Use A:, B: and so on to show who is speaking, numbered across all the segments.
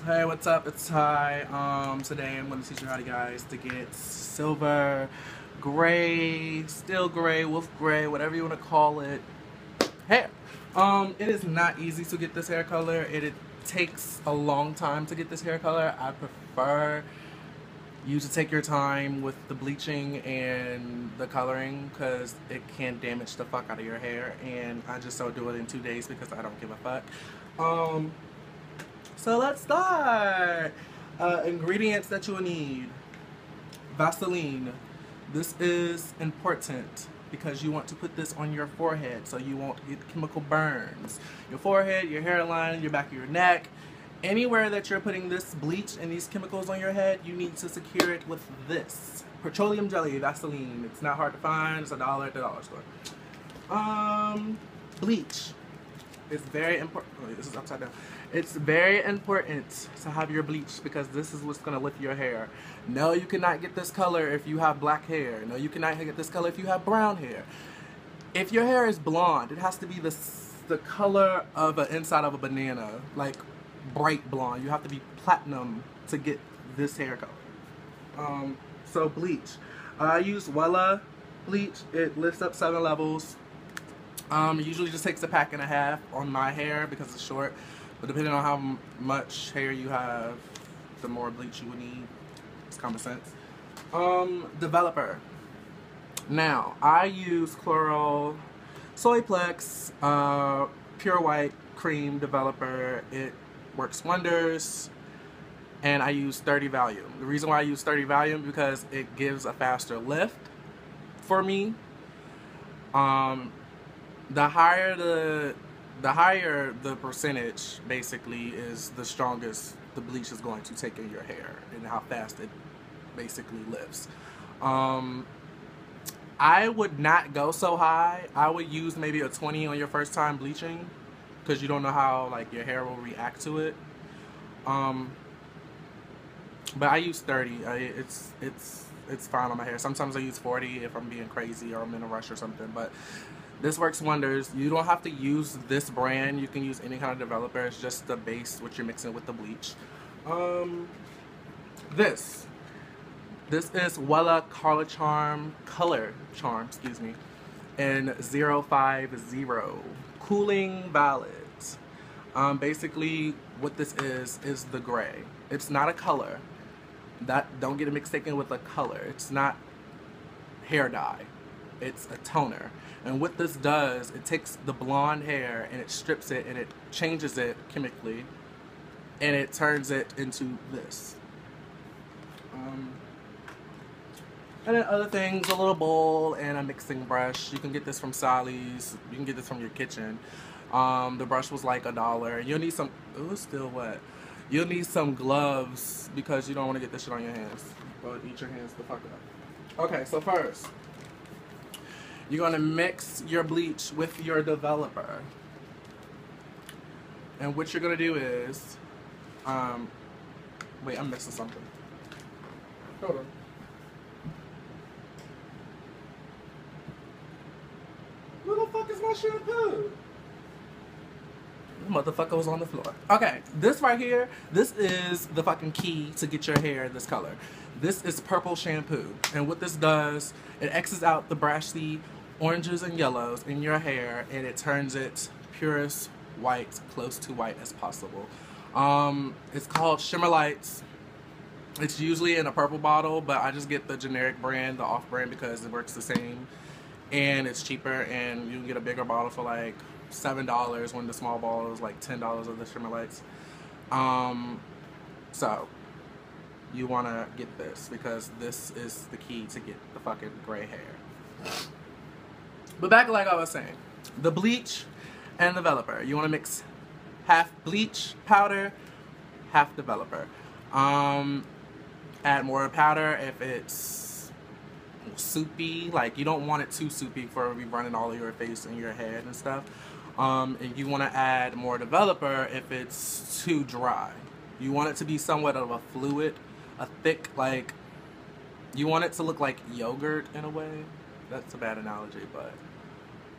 A: Hey, what's up? It's Ty. Today I'm going to teach you how to get silver, gray, steel gray, wolf gray, whatever you want to call it, hair. It is not easy to get this hair color. It takes a long time to get this hair color. I prefer you to take your time with the bleaching and the coloring because it can damage the fuck out of your hair, and I just don't do it in 2 days because I don't give a fuck. So let's start. Ingredients that you will need. Vaseline. This is important because you want to put this on your forehead so you won't get chemical burns. Your forehead, your hairline, your back of your neck. Anywhere that you're putting this bleach and these chemicals on your head, you need to secure it with this. Petroleum jelly, Vaseline. It's not hard to find. It's $1 at the dollar store. Bleach. It's very important. Oh, this is upside down. It's very important to have your bleach because this is what's going to lift your hair. No, you cannot get this color if you have black hair. No, you cannot get this color if you have brown hair. If your hair is blonde, it has to be the color of an inside of a banana, like bright blonde. You have to be platinum to get this hair color. So bleach. I use Wella bleach. It lifts up 7 levels. It usually just takes a pack and a half on my hair because it's short. But depending on how much hair you have, the more bleach you would need. It's common sense. Developer. Now, I use Clairol Soyplex Pure White Cream Developer. It works wonders. And I use 30 volume. The reason why I use 30 volume because it gives a faster lift for me. The higher the percentage basically is, the strongest the bleach is going to take in your hair and how fast it basically lifts. I would not go so high. I would use maybe a 20 on your first time bleaching because you don't know how like your hair will react to it. But I use 30. It's fine on my hair. Sometimes I use 40 if I'm being crazy or I'm in a rush or something, but this works wonders. You don't have to use this brand. You can use any kind of developer. It's just the base, what you're mixing with the bleach. This is Wella Color Charm, excuse me, in 050 Cooling Violet. Basically, what this is the gray. It's not a color. Don't get it mistaken with a color. It's not hair dye. It's a toner. And what this does, it takes the blonde hair and it strips it and it changes it chemically and it turns it into this. And then other things, a little bowl and a mixing brush. You can get this from STYLIST. You can get this from your kitchen. The brush was like $1. You'll need some, ooh, still wet. You'll need some gloves because you don't want to get this shit on your hands. Or eat your hands the fuck up. Okay, so first, you're going to mix your bleach with your developer. And what you're going to do is, wait, I'm missing something. Hold on. Where the fuck is my shampoo? The motherfucker was on the floor. Okay, this right here, this is the fucking key to get your hair this color. This is purple shampoo, and what this does, it X's out the brashy oranges and yellows in your hair, and it turns it purest white, close to white as possible. It's called Shimmer Lights. It's usually in a purple bottle, but I just get the generic brand, the off-brand, because it works the same, and it's cheaper, and you can get a bigger bottle for like $7 when the small bottle is like $10 of the Shimmer Lights. So you want to get this because this is the key to get the fucking gray hair. But back like I was saying, the bleach and developer. You want to mix half bleach powder, half developer. Add more powder if it's soupy. Like you don't want it too soupy for it to be running all of your face and your head and stuff. And you want to add more developer if it's too dry. You want it to be somewhat of a fluid, a thick, like, you want it to look like yogurt in a way. That's a bad analogy, but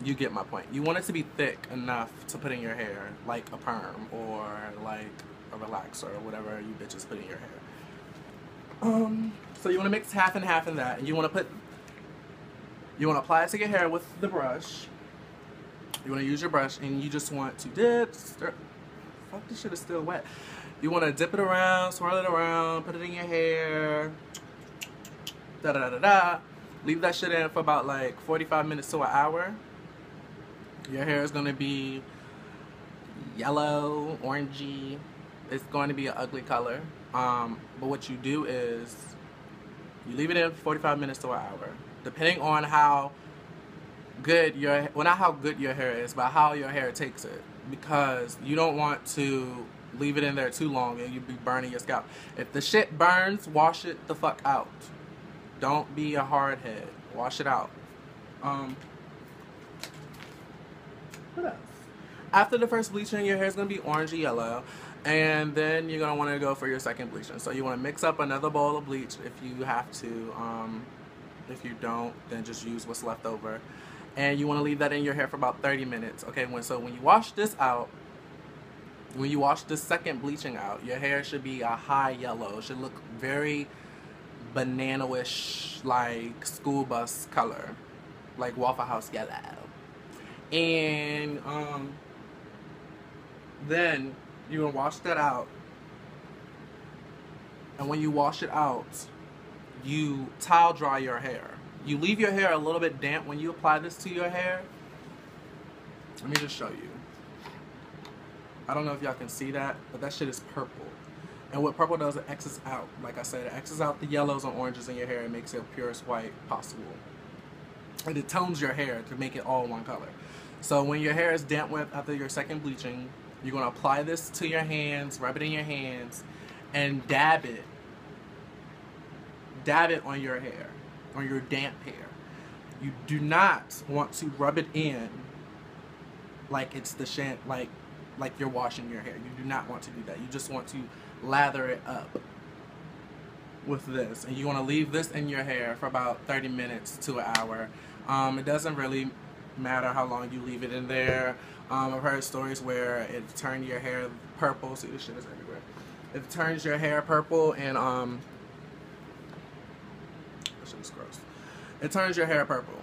A: You get my point. You want it to be thick enough to put in your hair, like a perm or like a relaxer or whatever you bitches put in your hair. So you want to mix half and half in that, and you want to apply it to your hair with the brush. You want to use your brush, and you just want to dip, stir. Fuck, this shit is still wet. You want to dip it around, swirl it around, put it in your hair. Da da da da da. Leave that shit in for about like 45 minutes to an hour. Your hair is going to be yellow, orangey. It's going to be an ugly color. But what you do is you leave it in for 45 minutes to an hour. Depending on how good not how good your hair is, but how your hair takes it. Because you don't want to leave it in there too long and you'd be burning your scalp. If the shit burns, wash it the fuck out. Don't be a hard head. Wash it out. What else? After the first bleaching, your hair is going to be orangey yellow, and then you're going to want to go for your second bleaching. So you want to mix up another bowl of bleach if you have to. If you don't, then just use what's left over. And you want to leave that in your hair for about 30 minutes. Okay, so when you wash this out, when you wash this second bleaching out, your hair should be a high yellow. It should look very banana-ish, like school bus color, like Waffle House yellow. And then you're gonna wash that out, and when you wash it out, you towel dry your hair. You leave your hair a little bit damp when you apply this to your hair. Let me just show you. I don't know if y'all can see that, but that shit is purple. And what purple does, it X's out. Like I said, it X's out the yellows and oranges in your hair and makes it purest white possible. And it tones your hair to make it all one color. So when your hair is damp wet after your second bleaching, you're going to apply this to your hands, rub it in your hands, and dab it. Dab it on your hair, on your damp hair. You do not want to rub it in like it's the like you're washing your hair. You do not want to do that. You just want to lather it up with this, and you want to leave this in your hair for about 30 minutes to an hour. It doesn't really matter how long you leave it in there. I've heard stories where it turned your hair purple. See, this shit is everywhere. It turns your hair purple, and this shit is gross. It turns your hair purple.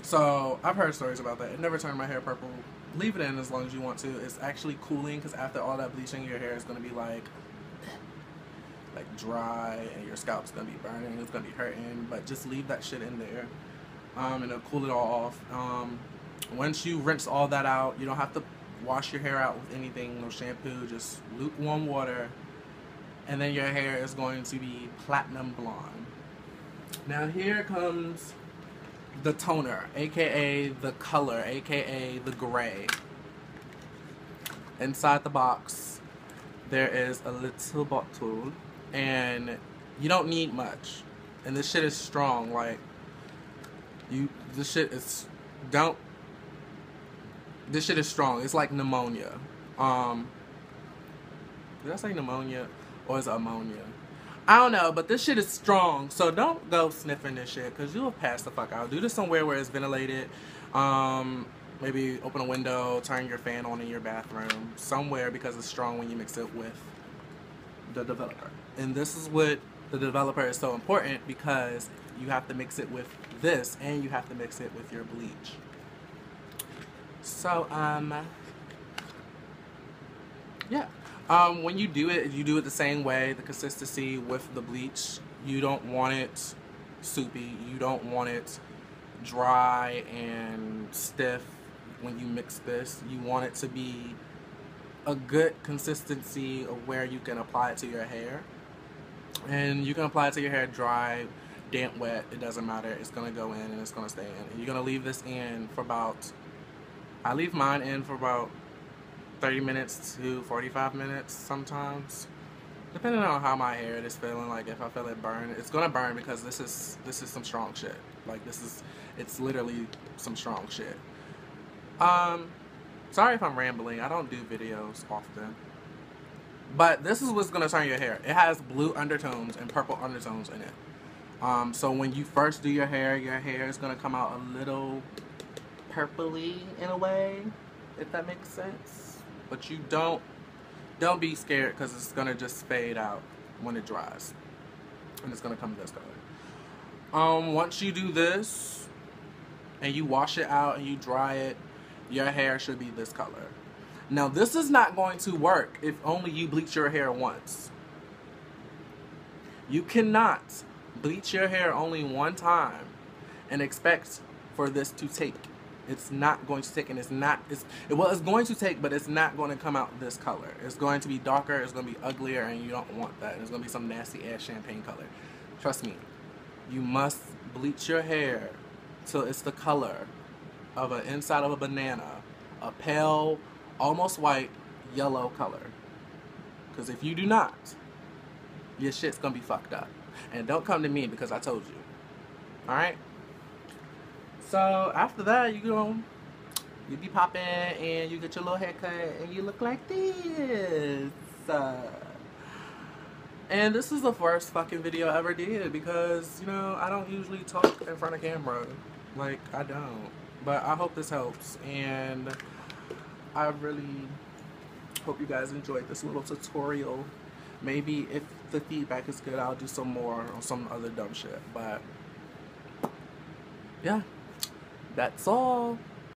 A: So I've heard stories about that. It never turned my hair purple. Leave it in as long as you want to. It's actually cooling, because after all that bleaching, your hair is going to be like dry, and your scalp's going to be burning. It's going to be hurting, but just leave that shit in there, and it'll cool it all off. Once you rinse all that out, you don't have to wash your hair out with anything, no shampoo, just lukewarm water, and then your hair is going to be platinum blonde. Now here comes the toner, aka the color, aka the gray. Inside the box there is a little bottle, and you don't need much, and this shit is strong. Like, this shit is strong. It's like pneumonia. Did I say pneumonia, or is it ammonia? I don't know, but this shit is strong, so don't go sniffing this shit, because you'll pass the fuck out. Do this somewhere where it's ventilated. Maybe open a window, turn your fan on in your bathroom, somewhere, because it's strong when you mix it with the developer. And this is what the developer is so important, because you have to mix it with this, and you have to mix it with your bleach. So, yeah. When you do it the same way, the consistency with the bleach. You don't want it soupy. You don't want it dry and stiff when you mix this. You want it to be a good consistency of where you can apply it to your hair. And you can apply it to your hair dry, damp, wet. It doesn't matter. It's going to go in and it's going to stay in. And you're going to leave this in for about, I leave mine in for about 30 minutes to 45 minutes sometimes, depending on how my hair is feeling. Like, if I feel it burn, it's gonna burn, because this is some strong shit. Like, it's literally some strong shit. Sorry if I'm rambling. I don't do videos often, but this is what's gonna turn your hair. It has blue undertones and purple undertones in it. So when you first do your hair is gonna come out a little purpley in a way, if that makes sense. But you don't be scared, because it's gonna just fade out when it dries, and it's gonna come this color. Once you do this and you wash it out and you dry it, your hair should be this color. Now this is not going to work if only you bleach your hair once. You cannot bleach your hair only one time and expect for this to take. It's not going to take, and it's going to take, but it's not going to come out this color. It's going to be darker, it's going to be uglier, and you don't want that. It's going to be some nasty ass champagne color. Trust me, you must bleach your hair till it's the color of an inside of a banana, a pale, almost white, yellow color. Because if you do not, your shit's gonna be fucked up. And don't come to me because I told you. Alright? So after that, you be popping and you get your little haircut and you look like this. And this is the first fucking video I ever did because, you know, I don't usually talk in front of camera. Like, I don't. But I hope this helps, and I really hope you guys enjoyed this little tutorial. Maybe if the feedback is good, I'll do some more on some other dumb shit. But yeah, that's all.